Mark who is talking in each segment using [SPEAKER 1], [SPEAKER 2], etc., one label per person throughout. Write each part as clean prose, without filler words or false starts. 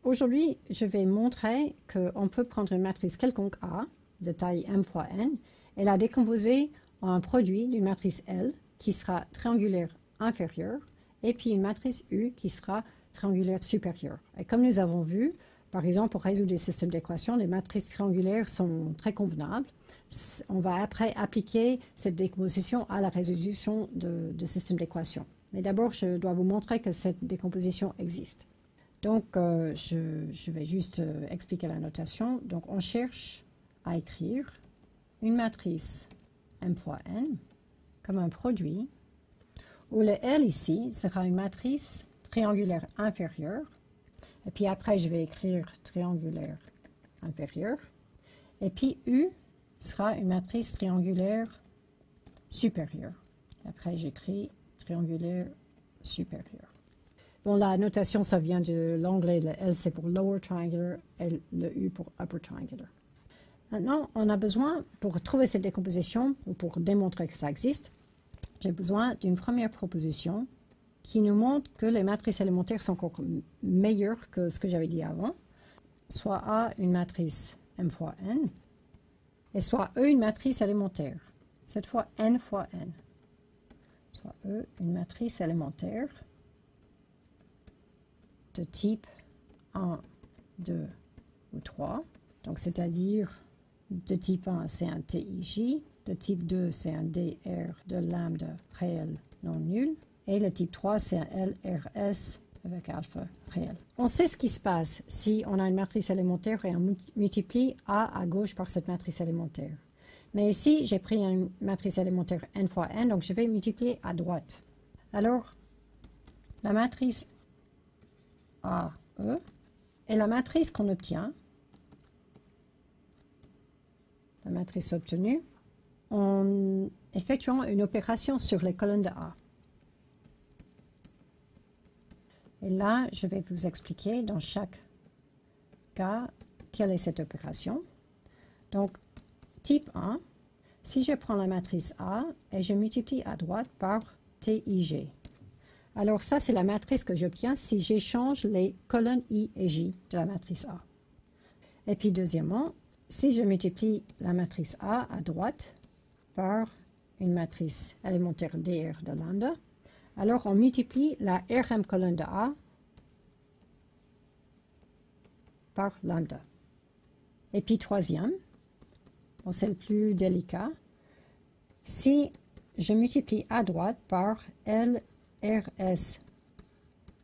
[SPEAKER 1] Aujourd'hui, je vais montrer qu'on peut prendre une matrice quelconque A, de taille m fois n, et la décomposer en un produit d'une matrice L qui sera triangulaire inférieure, et puis une matrice U qui sera triangulaire supérieure. Et comme nous avons vu, par exemple, pour résoudre des systèmes d'équations, les matrices triangulaires sont très convenables. On va après appliquer cette décomposition à la résolution de systèmes d'équations. Mais d'abord, je dois vous montrer que cette décomposition existe. Donc, je vais juste expliquer la notation. Donc, on cherche à écrire une matrice m fois n comme un produit où le L ici sera une matrice triangulaire inférieure. Et puis après, je vais écrire triangulaire inférieure. Et puis U sera une matrice triangulaire supérieure. Après, j'écris triangulaire supérieure. Bon, la notation, ça vient de l'anglais. Le L, c'est pour lower triangular et le U pour upper triangular. Maintenant, on a besoin, pour trouver cette décomposition, ou pour démontrer que ça existe, j'ai besoin d'une première proposition qui nous montre que les matrices élémentaires sont encore meilleures que ce que j'avais dit avant. Soit A, une matrice m fois n, et soit E, une matrice élémentaire. Cette fois, n fois n. Soit E, une matrice élémentaire de type 1, 2 ou 3. Donc, c'est-à-dire, de type 1, c'est un TIJ. De type 2, c'est un DR de lambda réel non nul. Et le type 3, c'est un LRS avec alpha réel. On sait ce qui se passe si on a une matrice élémentaire et on multiplie A à gauche par cette matrice élémentaire. Mais ici, j'ai pris une matrice élémentaire n fois n, donc je vais multiplier à droite. Alors, la matrice AE est la matrice qu'on obtient, la matrice obtenue, en effectuant une opération sur les colonnes de A. Et là, je vais vous expliquer dans chaque cas quelle est cette opération. Donc, type 1, si je prends la matrice A et je multiplie à droite par TIG. Alors ça, c'est la matrice que j'obtiens si j'échange les colonnes I et J de la matrice A. Et puis deuxièmement, si je multiplie la matrice A à droite par une matrice élémentaire DR de lambda, alors on multiplie la RM colonne de A par lambda. Et puis troisième, bon, c'est le plus délicat, si je multiplie à droite par LRS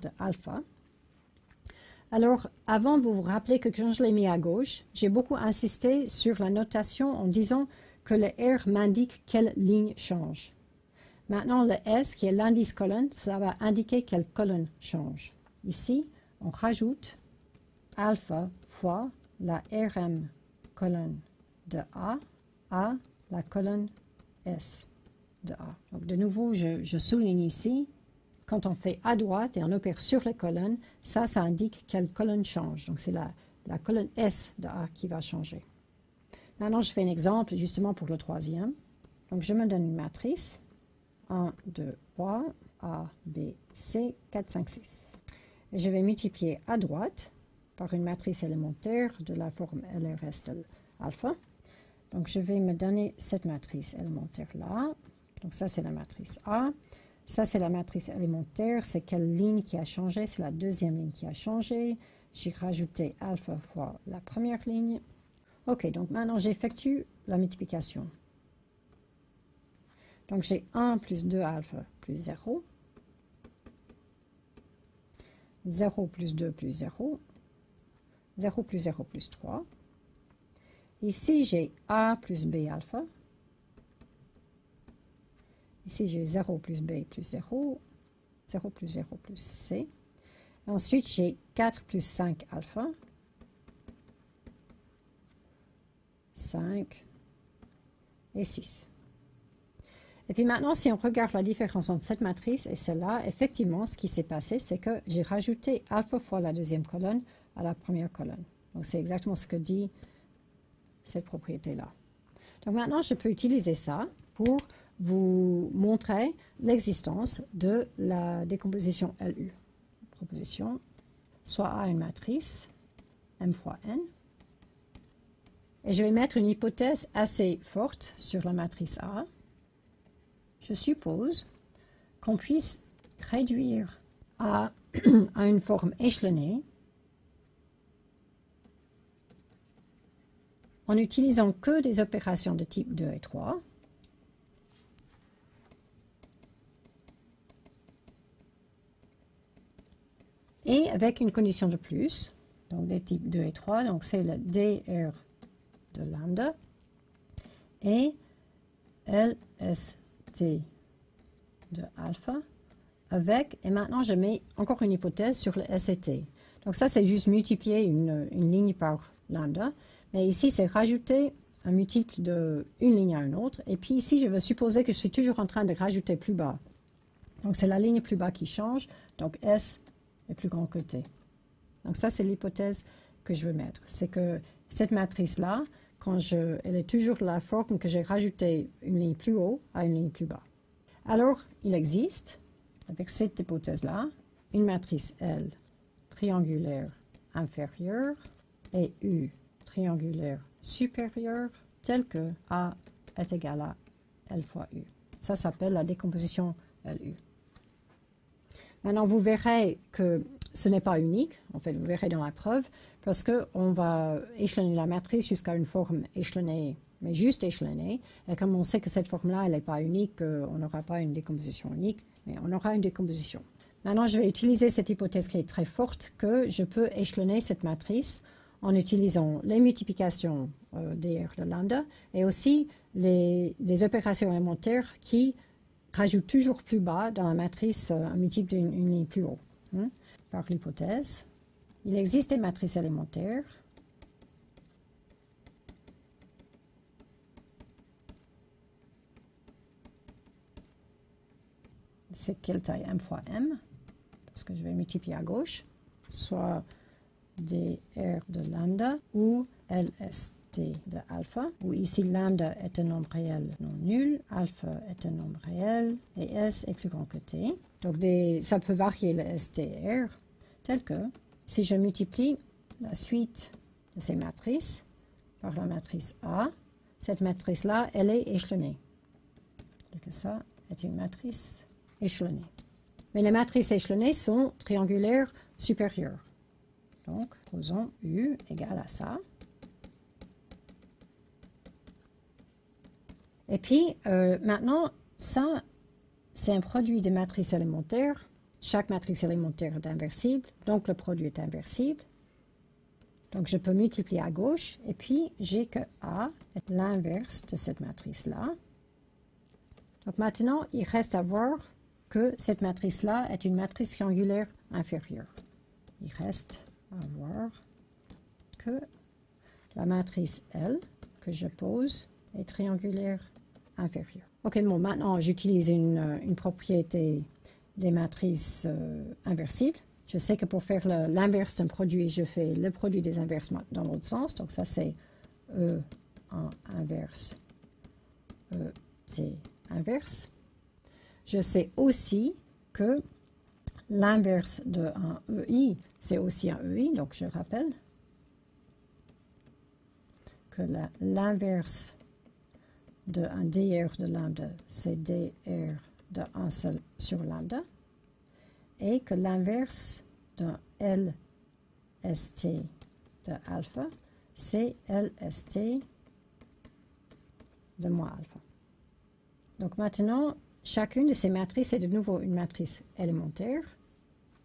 [SPEAKER 1] de alpha, alors avant vous vous rappelez que quand je l'ai mis à gauche, j'ai beaucoup insisté sur la notation en disant que le R m'indique quelle ligne change. Maintenant, le S, qui est l'indice colonne, ça va indiquer quelle colonne change. Ici, on rajoute alpha fois la RM colonne de A à la colonne S de A. Donc, de nouveau, je souligne ici, quand on fait à droite et on opère sur les colonnes, ça indique quelle colonne change. Donc, c'est la colonne S de A qui va changer. Maintenant, je fais un exemple justement pour le troisième. Donc, je me donne une matrice. 1, 2, 3, A, B, C, 4, 5, 6. Et je vais multiplier à droite par une matrice élémentaire de la forme LRS de alpha. Donc, je vais me donner cette matrice élémentaire-là. Donc, ça, c'est la matrice A. Ça, c'est la matrice élémentaire. C'est quelle ligne qui a changé? C'est la deuxième ligne qui a changé. J'ai rajouté alpha fois la première ligne. OK, donc maintenant, j'effectue la multiplication. Donc, j'ai 1 plus 2 alpha plus 0. 0 plus 2 plus 0. 0 plus 0 plus 3. Ici, j'ai A plus B alpha. Ici, j'ai 0 plus B plus 0. 0 plus 0 plus C. Ensuite, j'ai 4 plus 5 alpha. 5 et 6. Et puis maintenant, si on regarde la différence entre cette matrice et celle-là, effectivement, ce qui s'est passé, c'est que j'ai rajouté alpha fois la deuxième colonne à la première colonne. Donc, c'est exactement ce que dit cette propriété-là. Donc, maintenant, je peux utiliser ça pour vous montrer l'existence de la décomposition LU. Proposition soit A une matrice M fois N. Et je vais mettre une hypothèse assez forte sur la matrice A. Je suppose qu'on puisse réduire A à une forme échelonnée en n'utilisant que des opérations de type 2 et 3. Et avec une condition de plus, donc des types 2 et 3, donc c'est le dr de lambda et LST de alpha avec, et maintenant je mets encore une hypothèse sur le ST. Donc ça c'est juste multiplier une ligne par lambda, mais ici c'est rajouter un multiple de une ligne à une autre, et puis ici je veux supposer que je suis toujours en train de rajouter plus bas. Donc c'est la ligne plus bas qui change, donc S est plus grand que T. Donc ça c'est l'hypothèse que je veux mettre, c'est que cette matrice-là, elle est toujours la forme que j'ai rajouté une ligne plus haut à une ligne plus bas. Alors, il existe, avec cette hypothèse-là, une matrice L triangulaire inférieure et U triangulaire supérieure, telle que A est égal à L fois U. Ça s'appelle la décomposition LU. Maintenant, vous verrez que ce n'est pas unique, en fait, vous verrez dans la preuve, parce qu'on va échelonner la matrice jusqu'à une forme échelonnée, mais juste échelonnée. Et comme on sait que cette forme-là, elle n'est pas unique, on n'aura pas une décomposition unique, mais on aura une décomposition. Maintenant, je vais utiliser cette hypothèse qui est très forte, que je peux échelonner cette matrice en utilisant les multiplications dr de lambda et aussi des opérations élémentaires qui rajoutent toujours plus bas dans la matrice un multiple d'une ligne plus haut. Par l'hypothèse, il existe des matrices élémentaires c'est quelle taille M fois M, parce que je vais multiplier à gauche, soit dr de lambda ou LST de alpha, où ici lambda est un nombre réel non nul, alpha est un nombre réel et S est plus grand que T. Donc ça peut varier le STR, tel que si je multiplie la suite de ces matrices par la matrice A, cette matrice-là, elle est échelonnée. Donc ça est une matrice échelonnée. Mais les matrices échelonnées sont triangulaires supérieures. Donc, posons U égale à ça. Et puis, maintenant, ça, c'est un produit de matrices élémentaires. Chaque matrice élémentaire est inversible, donc le produit est inversible. Donc, je peux multiplier à gauche, et puis j'ai que A est l'inverse de cette matrice-là. Donc, maintenant, il reste à voir que cette matrice-là est une matrice triangulaire inférieure. Il reste à voir que la matrice L que je pose est triangulaire inférieure. Ok, bon, maintenant j'utilise une propriété des matrices inversibles. Je sais que pour faire l'inverse d'un produit, je fais le produit des inverses dans l'autre sens. Donc ça c'est E en inverse, E T inverse. Je sais aussi que l'inverse d'un EI, c'est aussi un EI, donc je rappelle que l'inverse d'un dr de lambda, c'est dr de 1 seul sur lambda, et que l'inverse d'un LST de alpha, c'est LST de moins alpha. Donc maintenant, chacune de ces matrices est de nouveau une matrice élémentaire,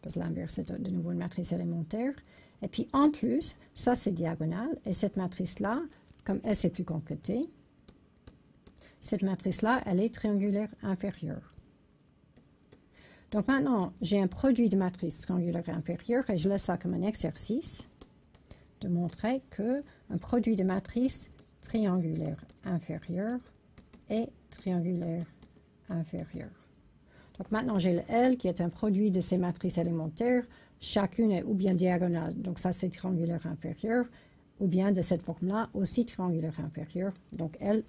[SPEAKER 1] parce que l'inverse est de nouveau une matrice élémentaire. Et puis en plus, ça c'est diagonal, et cette matrice-là, comme S est plus grand que T, cette matrice-là, elle est triangulaire inférieure. Donc maintenant, j'ai un produit de matrice triangulaire inférieure, et je laisse ça comme un exercice de montrer qu'un produit de matrice triangulaire inférieure est triangulaire inférieure. Donc maintenant, j'ai le L qui est un produit de ces matrices élémentaires. Chacune est ou bien diagonale, donc ça c'est triangulaire inférieur, ou bien de cette forme-là, aussi triangulaire inférieur. Donc L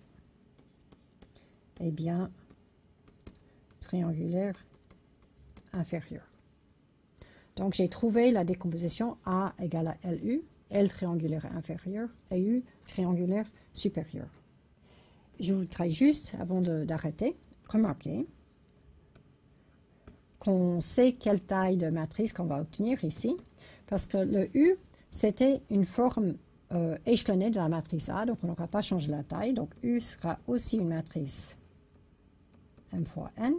[SPEAKER 1] est bien triangulaire inférieur. Donc, j'ai trouvé la décomposition A égale à LU, L triangulaire inférieur et U triangulaire supérieur. Je voudrais juste, avant d'arrêter, remarquer qu'on sait quelle taille de matrice qu'on va obtenir ici, parce que le U, c'était une forme échelonnée de la matrice A, donc on n'aura pas changé la taille, donc U sera aussi une matrice M fois N.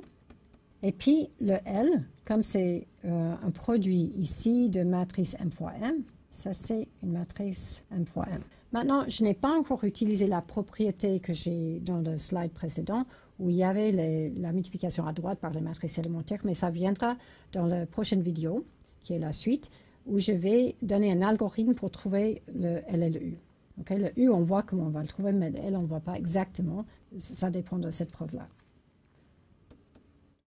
[SPEAKER 1] Et puis le L, comme c'est un produit ici de matrice M fois M, ça c'est une matrice M fois M. Maintenant, je n'ai pas encore utilisé la propriété que j'ai dans le slide précédent, où il y avait la multiplication à droite par les matrices élémentaires, mais ça viendra dans la prochaine vidéo, qui est la suite, où je vais donner un algorithme pour trouver le L et le U. Okay, le U, on voit comment on va le trouver, mais le L, on ne voit pas exactement. Ça dépend de cette preuve-là.